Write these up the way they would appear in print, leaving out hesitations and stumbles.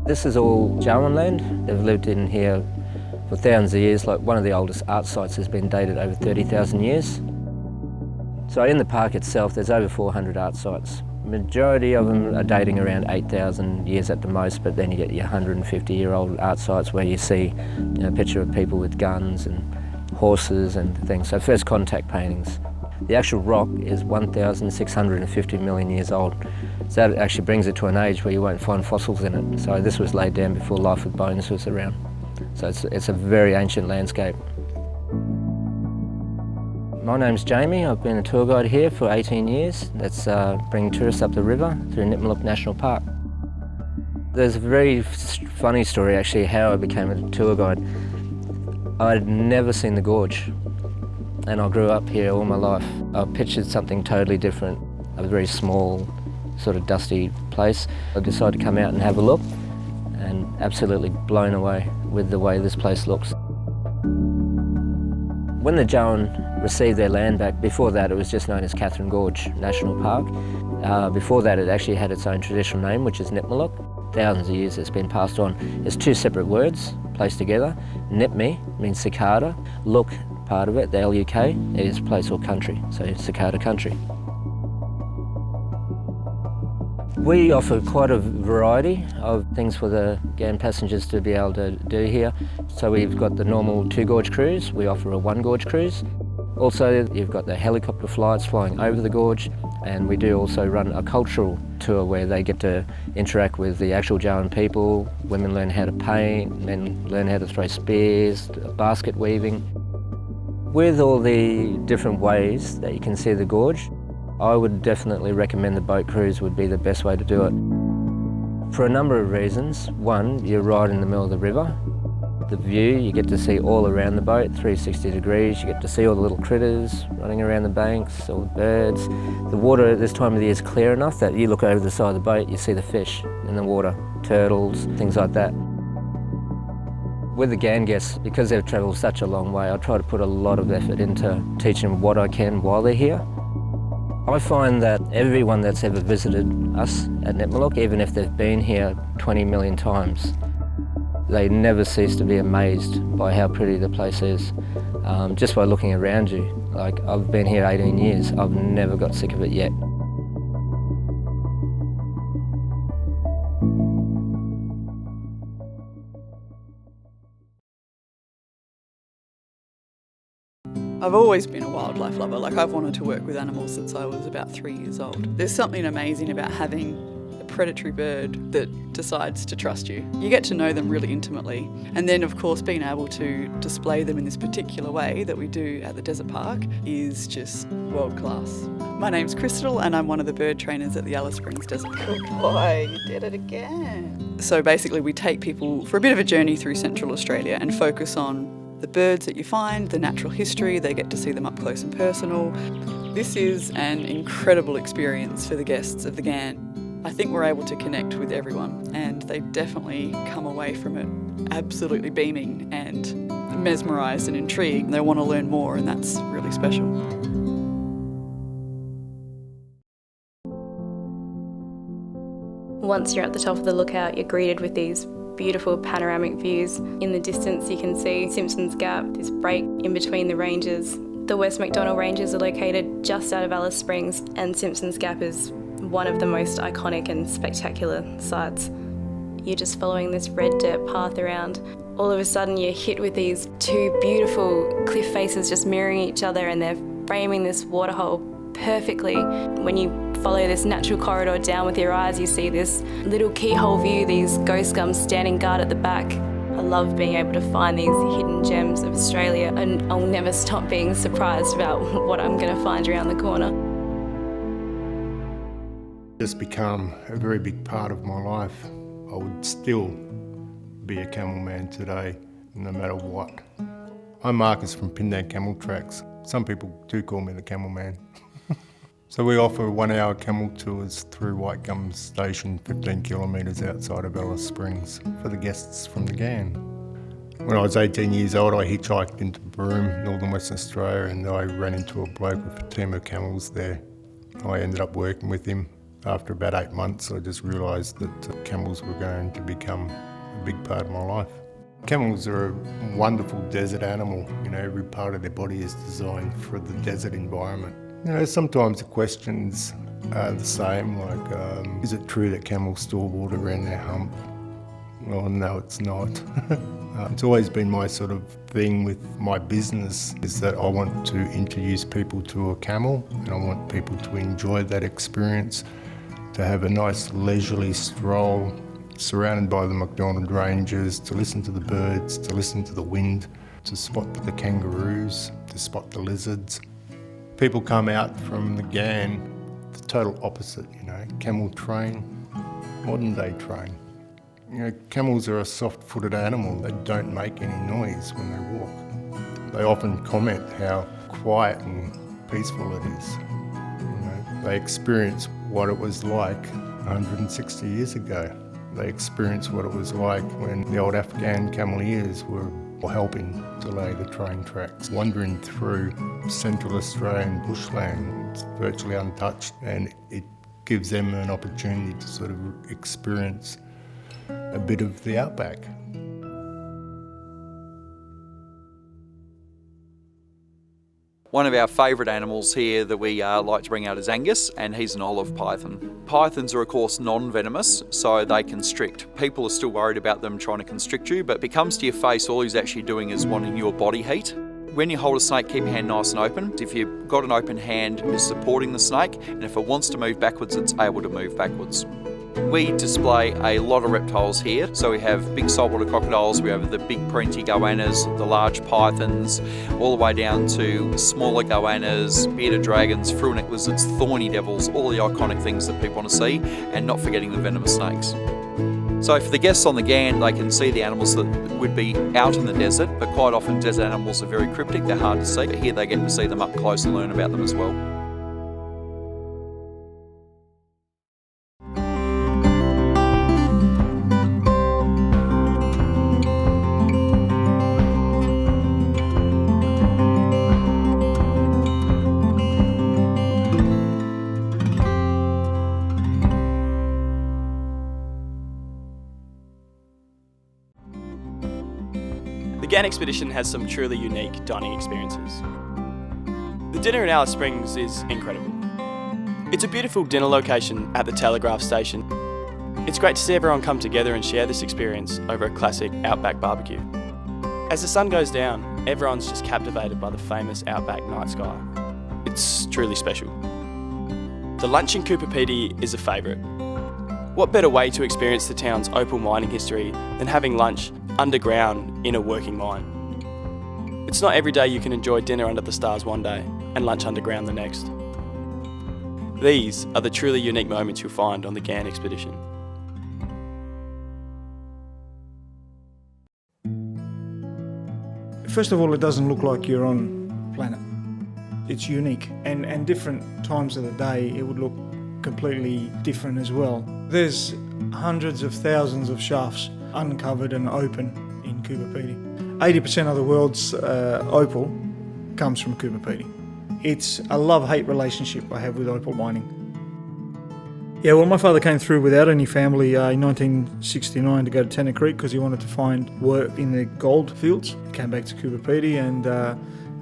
This is all Darwin land. They've lived in here for thousands of years. Like, one of the oldest art sites has been dated over 30,000 years. So in the park itself, there's over 400 art sites. Majority of them are dating around 8,000 years at the most, but then you get your 150-year-old art sites where you see, a picture of people with guns and horses and things. So first contact paintings. The actual rock is 1,650 million years old. So that actually brings it to an age where you won't find fossils in it. So this was laid down before life with bones was around. So it's a very ancient landscape. My name's Jamie. I've been a tour guide here for 18 years. That's bringing tourists up the river through Nitmiluk National Park. There's a very funny story actually how I became a tour guide. I'd never seen the gorge, and I grew up here all my life. I pictured something totally different, a very small, sort of dusty place. I decided to come out and have a look, and absolutely blown away with the way this place looks. When the Ghan received their land back, before that it was just known as Katherine Gorge National Park. Before that it actually had its own traditional name, which is Nitmiluk. Thousands of years it's been passed on. It's two separate words placed together. Nipmi means cicada. Look, part of it, the L-U-K, is place or country, so cicada country. We offer quite a variety of things for the Ghan passengers to be able to do here. So we've got the normal 2-gorge cruise, we offer a 1-gorge cruise. Also, you've got the helicopter flights flying over the gorge, and we do also run a cultural tour where they get to interact with the actual Darwin people. Women learn how to paint, men learn how to throw spears, basket weaving. With all the different ways that you can see the gorge, I would definitely recommend the boat cruise would be the best way to do it. For a number of reasons. One, you're right in the middle of the river. The view, you get to see all around the boat, 360 degrees. You get to see all the little critters running around the banks, all the birds. The water at this time of the year is clear enough that you look over the side of the boat, you see the fish in the water, turtles, things like that. With the Ghan guests, because they've travelled such a long way, I try to put a lot of effort into teaching them what I can while they're here. I find that everyone that's ever visited us at Nitmiluk, even if they've been here 20 million times, they never cease to be amazed by how pretty the place is. Just by looking around you. Like, I've been here 18 years, I've never got sick of it yet. I've always been a wildlife lover. Like, I've wanted to work with animals since I was about 3 years old. There's something amazing about having a predatory bird that decides to trust you. You get to know them really intimately. And then, of course, being able to display them in this particular way that we do at the Desert Park is just world class. My name's Crystal and I'm one of the bird trainers at the Alice Springs Desert Park. Good boy, you did it again. So basically we take people for a bit of a journey through Central Australia and focus on the birds that you find, the natural history, they get to see them up close and personal. This is an incredible experience for the guests of the Ghan. I think we're able to connect with everyone and they definitely come away from it absolutely beaming and mesmerised and intrigued. They want to learn more and that's really special. Once you're at the top of the lookout, you're greeted with these beautiful panoramic views. In the distance you can see Simpson's Gap, this break in between the ranges. The West MacDonnell Ranges are located just out of Alice Springs and Simpson's Gap is one of the most iconic and spectacular sites. You're just following this red dirt path around. All of a sudden you're hit with these two beautiful cliff faces just mirroring each other and they're framing this waterhole perfectly. When you follow this natural corridor down with your eyes, you see this little keyhole view, these ghost gums standing guard at the back. I love being able to find these hidden gems of Australia and I'll never stop being surprised about what I'm going to find around the corner. It's become a very big part of my life. I would still be a camel man today, no matter what. I'm Marcus from Pindan Camel Tracks. Some people do call me the camel man. So we offer 1-hour camel tours through White Gum Station, 15 kilometres outside of Alice Springs, for the guests from the Ghan. When I was 18 years old, I hitchhiked into Broome, northern Western Australia, and I ran into a bloke with a team of camels there. I ended up working with him. After about 8 months, I just realised that camels were going to become a big part of my life. Camels are a wonderful desert animal. You know, every part of their body is designed for the desert environment. You know, sometimes the questions are the same, like, is it true that camels store water around their hump? Well, no, it's not. It's always been my sort of thing with my business, is that I want to introduce people to a camel, and I want people to enjoy that experience, to have a nice leisurely stroll surrounded by the McDonald Ranges, to listen to the birds, to listen to the wind, to spot the kangaroos, to spot the lizards. People come out from the Ghan, the total opposite, you know, camel train, modern day train. You know, camels are a soft-footed animal. They don't make any noise when they walk. They often comment how quiet and peaceful it is. You know, they experience what it was like 160 years ago. They experience what it was like when the old Afghan cameleers were helping to lay the train tracks, wandering through central Australian bushland. It's virtually untouched, and it gives them an opportunity to sort of experience a bit of the outback. One of our favourite animals here that we like to bring out is Angus, and he's an olive python. Pythons are of course non-venomous, so they constrict. People are still worried about them trying to constrict you, but if it comes to your face, all he's actually doing is wanting your body heat. When you hold a snake, keep your hand nice and open. If you've got an open hand, it's supporting the snake, and if it wants to move backwards, it's able to move backwards. We display a lot of reptiles here. So we have big saltwater crocodiles, we have the big parenti goannas, the large pythons, all the way down to smaller goannas, bearded dragons, fruit-neck lizards, thorny devils, all the iconic things that people want to see, and not forgetting the venomous snakes. So for the guests on the Ghan, they can see the animals that would be out in the desert, but quite often desert animals are very cryptic, they're hard to see, but here they get to see them up close and learn about them as well. The Ghan expedition has some truly unique dining experiences. The dinner in Alice Springs is incredible. It's a beautiful dinner location at the Telegraph Station. It's great to see everyone come together and share this experience over a classic outback barbecue. As the sun goes down, everyone's just captivated by the famous outback night sky. It's truly special. The lunch in Cooper Pedy is a favourite. What better way to experience the town's opal mining history than having lunch underground in a working mine? It's not every day you can enjoy dinner under the stars one day and lunch underground the next. These are the truly unique moments you'll find on the Ghan expedition. First of all, it doesn't look like you're on planet. It's unique, and different times of the day it would look completely different as well. There's hundreds of thousands of shafts uncovered and open in Cooper Pedy. 80% of the world's opal comes from Cooper Pedy. It's a love-hate relationship I have with opal mining. Yeah, well, my father came through without any family in 1969 to go to Tanner Creek because he wanted to find work in the gold fields. He came back to Cooper Pedy and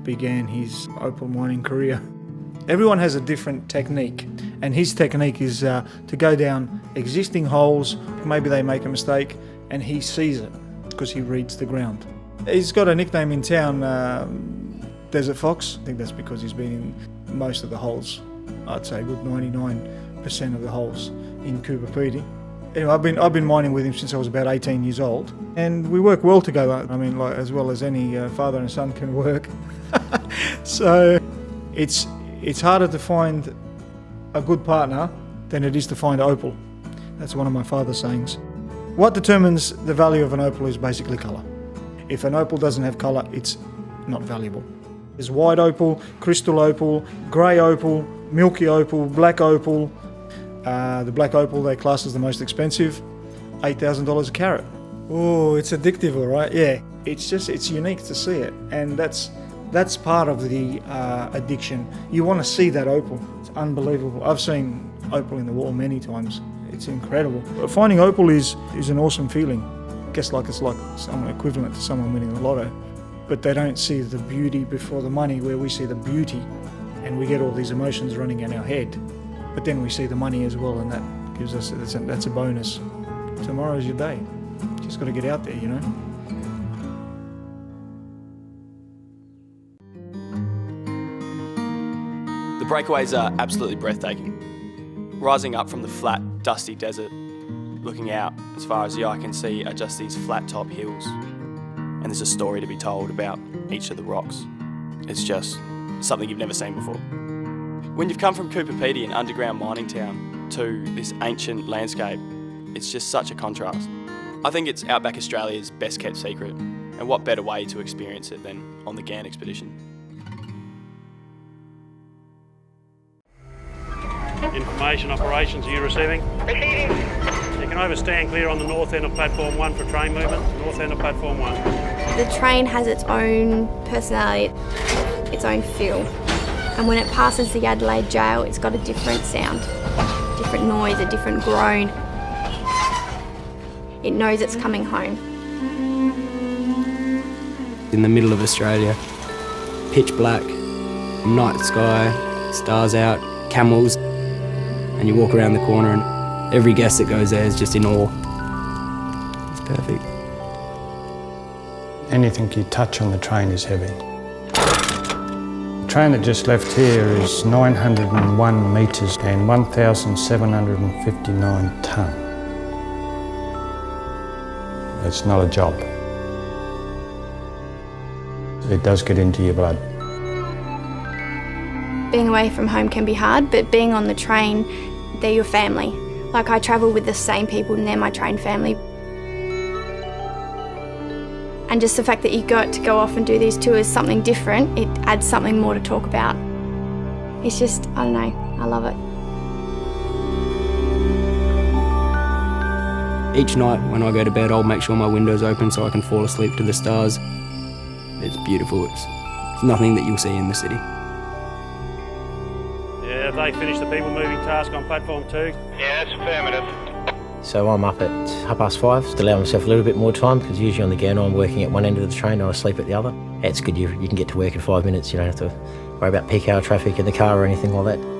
began his opal mining career. Everyone has a different technique, and his technique is to go down existing holes. Maybe they make a mistake and he sees it because he reads the ground. He's got a nickname in town, Desert Fox. I think that's because he's been in most of the holes. I'd say a good 99% of the holes in Cooper Pedy. Anyway, I've been mining with him since I was about 18 years old, and we work well together. I mean, like, as well as any father and son can work. So it's harder to find a good partner than it is to find opal. That's one of my father's sayings. What determines the value of an opal is basically colour. If an opal doesn't have colour, it's not valuable. There's white opal, crystal opal, grey opal, milky opal, black opal. The black opal they class as the most expensive, $8,000 a carat. Oh, it's addictive, all right, yeah. It's unique to see it, and that's part of the addiction. You want to see that opal. It's unbelievable. I've seen opal in the wall many times. It's incredible. But finding opal is an awesome feeling. I guess it's like some equivalent to someone winning the lotto. But they don't see the beauty before the money, where we see the beauty and we get all these emotions running in our head. But then we see the money as well, and that gives us, that's a bonus. Tomorrow's your day. Just got to get out there, you know. The breakaways are absolutely breathtaking. Rising up from the flat, dusty desert, looking out as far as the eye can see are just these flat top hills. And there's a story to be told about each of the rocks. It's just something you've never seen before. When you've come from Cooper Pedy, an underground mining town, to this ancient landscape, it's just such a contrast. I think it's Outback Australia's best kept secret, and what better way to experience it than on the Ghan expedition. Information operations, are you receiving? Receiving. You can overstand clear on the north end of platform 1 for train movement, north end of platform 1. The train has its own personality, its own feel. And when it passes the Adelaide jail, it's got a different sound, different noise, a different groan. It knows it's coming home. In the middle of Australia, pitch black, night sky, stars out, camels, and you walk around the corner and every guest that goes there is just in awe. It's perfect. Anything you touch on the train is heavy. The train that just left here is 901 metres and 1,759 tonne. It's not a job. It does get into your blood. Being away from home can be hard, but being on the train, they're your family. Like, I travel with the same people and they're my train family. And just the fact that you got to go off and do these tours, something different, it adds something more to talk about. It's just, I don't know, I love it. Each night when I go to bed, I'll make sure my window's open so I can fall asleep to the stars. It's beautiful. It's nothing that you'll see in the city. Yeah, have they finished the people moving task on platform 2? Yeah, that's affirmative. So I'm up at 5:30 to allow myself a little bit more time, because usually on the Ghan I'm working at one end of the train and I sleep at the other. It's good, you can get to work in 5 minutes, you don't have to worry about peak hour traffic in the car or anything like that.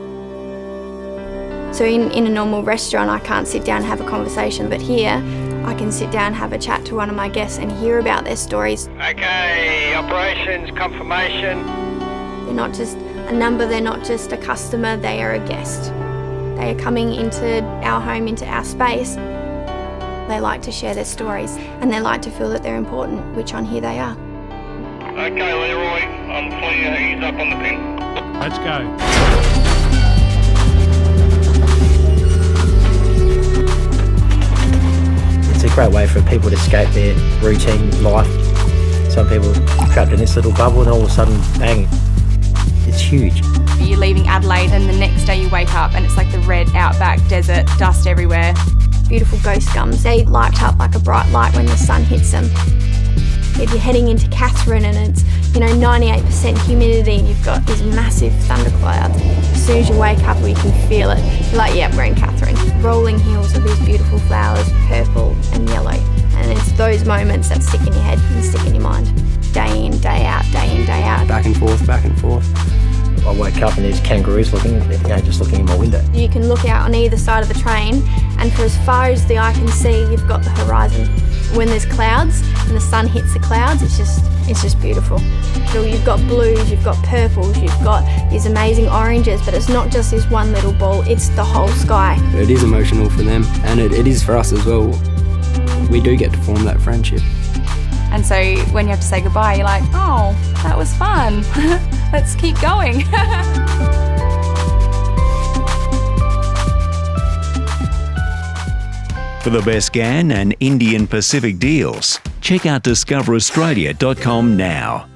So in a normal restaurant, I can't sit down and have a conversation, but here I can sit down and have a chat to one of my guests and hear about their stories. Okay, operations, confirmation. They're not just a number, they're not just a customer, they are a guest. They are coming into our home, into our space. They like to share their stories and they like to feel that they're important, which on here they are. Okay, Leroy, I'm clear. He's up on the pin. Let's go. It's a great way for people to escape their routine life. Some people are trapped in this little bubble and all of a sudden, bang, it's huge. You're leaving Adelaide and the next day you wake up and it's like the red outback desert, dust everywhere. Beautiful ghost gums, they light up like a bright light when the sun hits them. If you're heading into Katherine and it's 98% humidity and you've got these massive thunderclouds, as soon as you wake up we can feel it. You're like, yep, we're in Katherine. Rolling hills of these beautiful flowers, purple and yellow. And it's those moments that stick in your head and stick in your mind. Day in, day out, day in, day out. Back and forth, back and forth. I woke up and there's kangaroos looking, just looking in my window. You can look out on either side of the train and for as far as the eye can see, you've got the horizon. When there's clouds and the sun hits the clouds, it's just beautiful. So you've got blues, you've got purples, you've got these amazing oranges, but it's not just this one little ball, it's the whole sky. It is emotional for them, and it is for us as well. We do get to form that friendship. And so when you have to say goodbye, you're like, oh, that was fun. Let's keep going. For the best Ghan and Indian Pacific deals, check out discoveraustralia.com now.